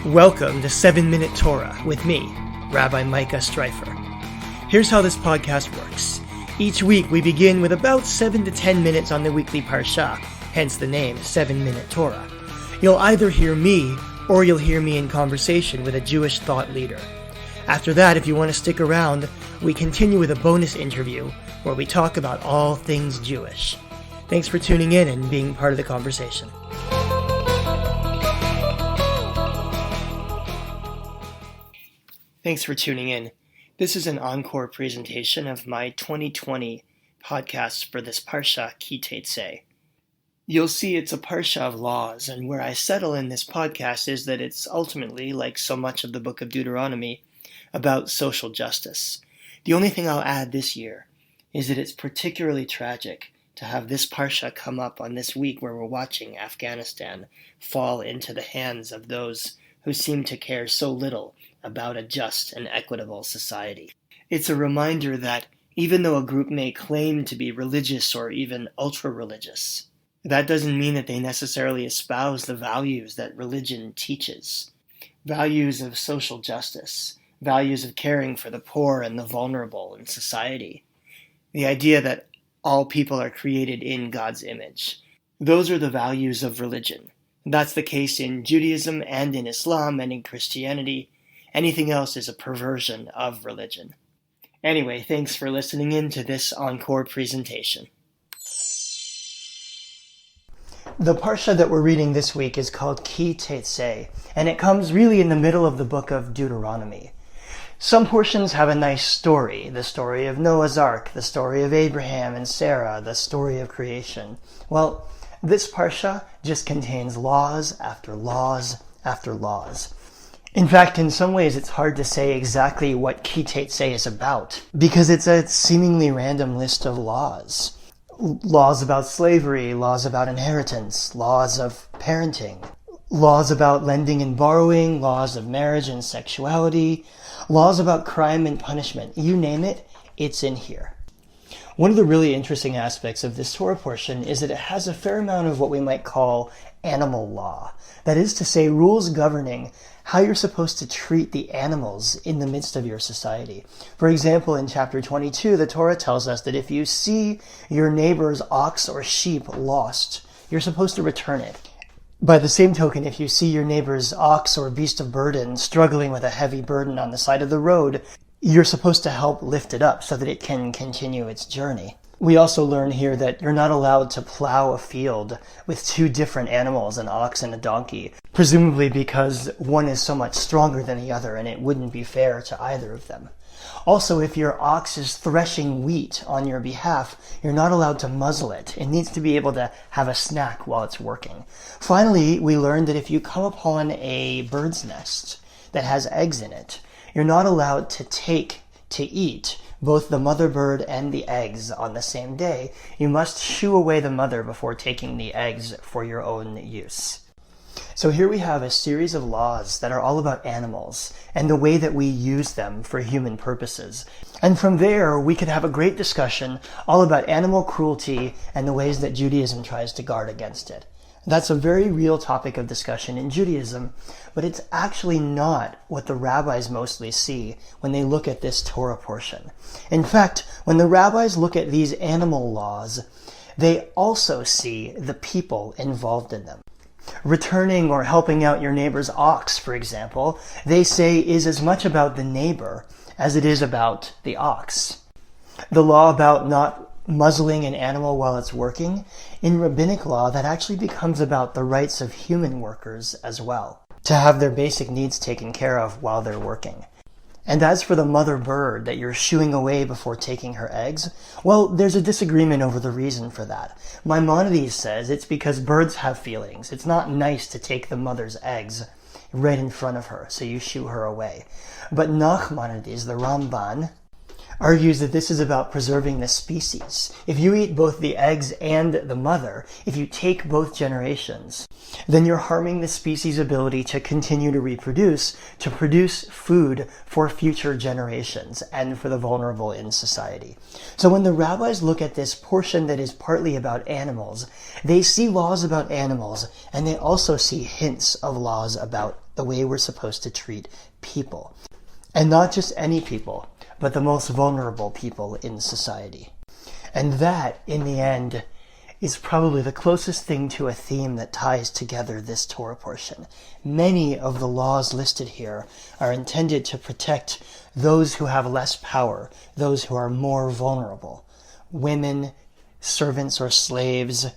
Welcome to 7-Minute Torah with me, Rabbi Micah Streifer. Here's how this podcast works. Each week we begin with about 7 to 10 minutes on the weekly parsha, hence the name 7-Minute Torah. You'll either hear me or you'll hear me in conversation with a Jewish thought leader. After that, if you want to stick around, we continue with a bonus interview where we talk about all things Jewish. Thanks for tuning in and being part of the conversation. Thanks for tuning in. This is an Encore presentation of my 2020 podcast for this parsha, Tetze. You'll see it's a parsha of laws, and where I settle in this podcast is that it's ultimately, like so much of the book of Deuteronomy, about social justice. The only thing I'll add this year is that it's particularly tragic to have this parsha come up on this week where we're watching Afghanistan fall into the hands of those who seem to care so little about a just and equitable society. It's a reminder that even though a group may claim to be religious or even ultra-religious, that doesn't mean that they necessarily espouse the values that religion teaches. Values of social justice, values of caring for the poor and the vulnerable in society. The idea that all people are created in God's image. Those are the values of religion. That's the case in Judaism and in Islam and in Christianity. Anything else is a perversion of religion. Anyway, thanks for listening in to this Encore presentation. The parsha that we're reading this week is called Tetze, and it comes really in the middle of the book of Deuteronomy. Some portions have a nice story, the story of Noah's Ark, the story of Abraham and Sarah, the story of creation. Well, this parsha just contains laws after laws after laws. In fact, in some ways, it's hard to say exactly what Tetze is about, because it's a seemingly random list of laws. Laws about slavery, laws about inheritance, laws of parenting, laws about lending and borrowing, laws of marriage and sexuality, laws about crime and punishment. You name it, it's in here. One of the really interesting aspects of this Torah portion is that it has a fair amount of what we might call animal law. That is to say, rules governing how you're supposed to treat the animals in the midst of your society. For example, in chapter 22, the Torah tells us that if you see your neighbor's ox or sheep lost, you're supposed to return it. By the same token, if you see your neighbor's ox or beast of burden struggling with a heavy burden on the side of the road, you're supposed to help lift it up so that it can continue its journey. We also learn here that you're not allowed to plow a field with two different animals, an ox and a donkey, presumably because one is so much stronger than the other and it wouldn't be fair to either of them. Also, if your ox is threshing wheat on your behalf, you're not allowed to muzzle it. It needs to be able to have a snack while it's working. Finally, we learned that if you come upon a bird's nest that has eggs in it, you're not allowed to take to eat both the mother bird and the eggs on the same day. You must shoo away the mother before taking the eggs for your own use. So here we have a series of laws that are all about animals and the way that we use them for human purposes. And from there, we could have a great discussion all about animal cruelty and the ways that Judaism tries to guard against it. That's a very real topic of discussion in Judaism, but it's actually not what the rabbis mostly see when they look at this Torah portion. In fact, when the rabbis look at these animal laws, they also see the people involved in them. Returning or helping out your neighbor's ox, for example, they say is as much about the neighbor as it is about the ox. The law about not muzzling an animal while it's working, in rabbinic law, that actually becomes about the rights of human workers as well, to have their basic needs taken care of while they're working. And as for the mother bird that you're shooing away before taking her eggs, well, there's a disagreement over the reason for that. Maimonides says it's because birds have feelings. It's not nice to take the mother's eggs right in front of her, so you shoo her away. But Nachmanides, the Ramban, argues that this is about preserving the species. If you eat both the eggs and the mother, if you take both generations, then you're harming the species' ability to continue to reproduce, to produce food for future generations and for the vulnerable in society. So when the rabbis look at this portion that is partly about animals, they see laws about animals, and they also see hints of laws about the way we're supposed to treat people. And not just any people, but the most vulnerable people in society. And that, in the end, is probably the closest thing to a theme that ties together this Torah portion. Many of the laws listed here are intended to protect those who have less power, those who are more vulnerable. Women, servants or slaves,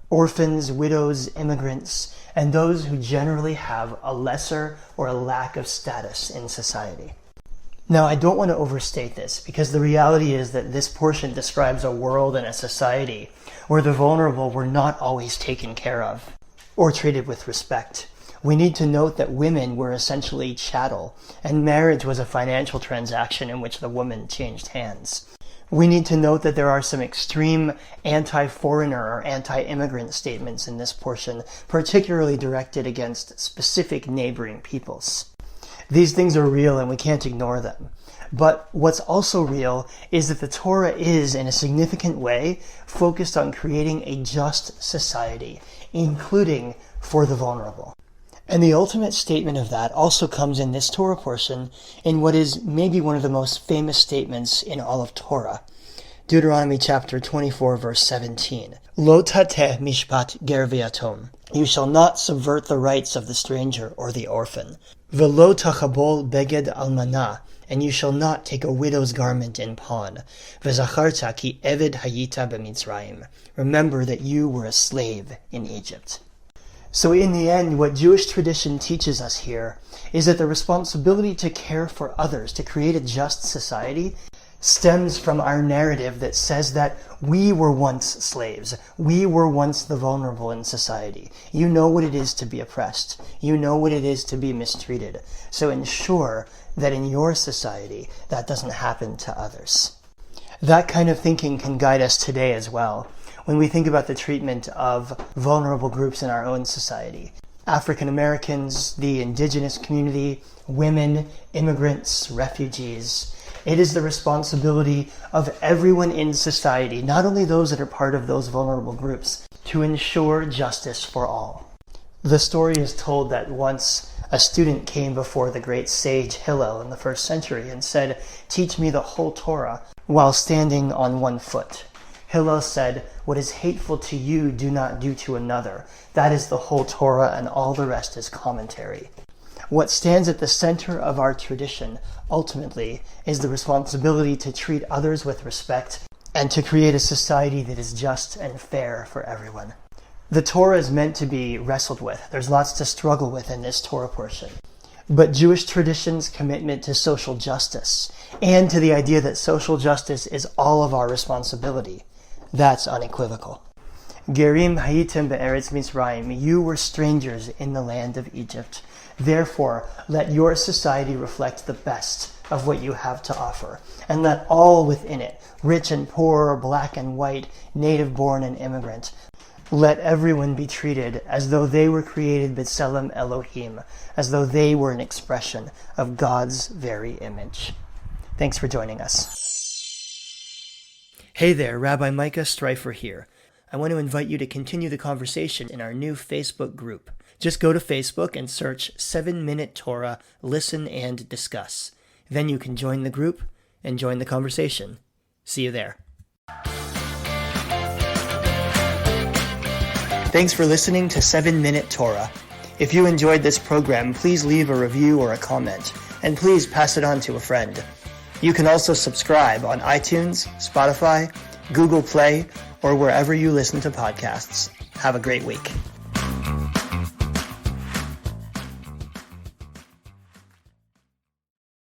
orphans, widows, immigrants, and those who generally have a lesser or a lack of status in society. Now, I don't want to overstate this, because the reality is that this portion describes a world and a society where the vulnerable were not always taken care of or treated with respect. We need to note that women were essentially chattel, and marriage was a financial transaction in which the woman changed hands. We need to note that there are some extreme anti-foreigner or anti-immigrant statements in this portion, particularly directed against specific neighboring peoples. These things are real and we can't ignore them. But what's also real is that the Torah is, in a significant way, focused on creating a just society, including for the vulnerable. And the ultimate statement of that also comes in this Torah portion in what is maybe one of the most famous statements in all of Torah. Deuteronomy chapter 24, verse 17. Lo tateh mishpat ger v'yatom. You shall not subvert the rights of the stranger or the orphan. V'lo tachabol beged almanah. And you shall not take a widow's garment in pawn. V'zacharta ki eved hayita b'mitzrayim. Remember that you were a slave in Egypt. So in the end, what Jewish tradition teaches us here is that the responsibility to care for others, to create a just society, stems from our narrative that says that we were once slaves. We were once the vulnerable in society. You know what it is to be oppressed. You know what it is to be mistreated. So ensure that in your society, that doesn't happen to others. That kind of thinking can guide us today as well, when we think about the treatment of vulnerable groups in our own society. African Americans, the indigenous community, women, immigrants, refugees. It is the responsibility of everyone in society, not only those that are part of those vulnerable groups, to ensure justice for all. The story is told that once a student came before the great sage Hillel in the 1st century and said, "Teach me the whole Torah," while standing on one foot. Hillel said, "What is hateful to you, do not do to another. That is the whole Torah, and all the rest is commentary." What stands at the center of our tradition, ultimately, is the responsibility to treat others with respect and to create a society that is just and fair for everyone. The Torah is meant to be wrestled with. There's lots to struggle with in this Torah portion. But Jewish tradition's commitment to social justice and to the idea that social justice is all of our responsibility, that's unequivocal. Gerim hayitem be'eretz Mitzrayim, you were strangers in the land of Egypt. Therefore, let your society reflect the best of what you have to offer, and let all within it, rich and poor, black and white, native-born and immigrant, let everyone be treated as though they were created b'tselem Elohim, as though they were an expression of God's very image. Thanks for joining us. Hey there, Rabbi Micah Streifer here. I want to invite you to continue the conversation in our new Facebook group. Just go to Facebook and search 7-Minute Torah, Listen and Discuss. Then you can join the group and join the conversation. See you there. Thanks for listening to 7-Minute Torah. If you enjoyed this program, please leave a review or a comment, and please pass it on to a friend. You can also subscribe on iTunes, Spotify, Google Play, or wherever you listen to podcasts. Have a great week.